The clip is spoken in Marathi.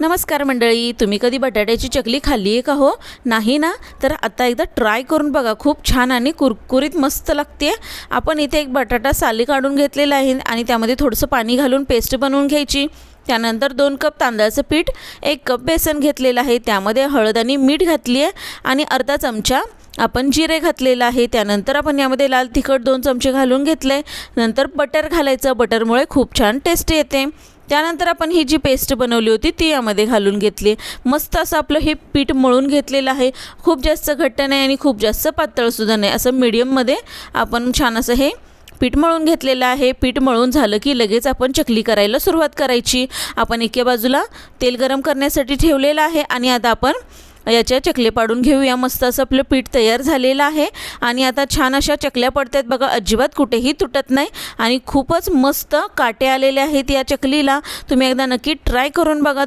नमस्कार मंडळी, तुम्ही कधी बटाट्याची चकली खाल्ली आहे का हो? नाही ना? तर आता एकदा ट्राय करून बघा, खूप छान आणि कुरकुरीत मस्त लागते। आपण इथे एक बटाटा साली काढून घेतलेला आहे आणि त्यामध्ये थोडंसं पाणी घालून पेस्ट बनवून घ्यायची। त्यानंतर 2 कप तांदळाचं पीठ, 1 कप बेसन घेतलेलं आहे, त्यामध्ये हळद आणि मीठ घातली आहे आणि अर्धा चमचा आपण जिरे घातलेलं आहे। त्यानंतर आपण यामध्ये लाल तिखट 2 चमचे घालून घेतले। नंतर बटर घालायचं, बटरमुळे खूप छान टेस्ट येते। त्यानंतर आपण ही जी पेस्ट बनवली होती ती यामध्ये घालून घेतली। मस्त असं आपलं हे पीठ मळून घेतलेलं आहे। खूप जास्त घट्ट नाही आणि खूप जास्त पातळ सुद्धा नाही, असं मीडियममध्ये आपण छान असं हे पीठ मळून घेतलेलं आहे। पीठ मळून झालं की लगेच आपण चकली करायला सुरुवात करायची। आपण एका बाजूला तेल गरम करण्यासाठी ठेवलेलं आहे आणि आता आपण याच्या चकले पाडून घेऊया। मस्त असं आपलं पीठ तयार झालेलं आहे आणि आता छान अशा चकल्या पडतात बघा, अजिबात कुठेही तुटत नाही आणि खूपच मस्त काटे आलेले आहेत या चकलीला। तुम्ही एकदा नक्की ट्राय करून बघा।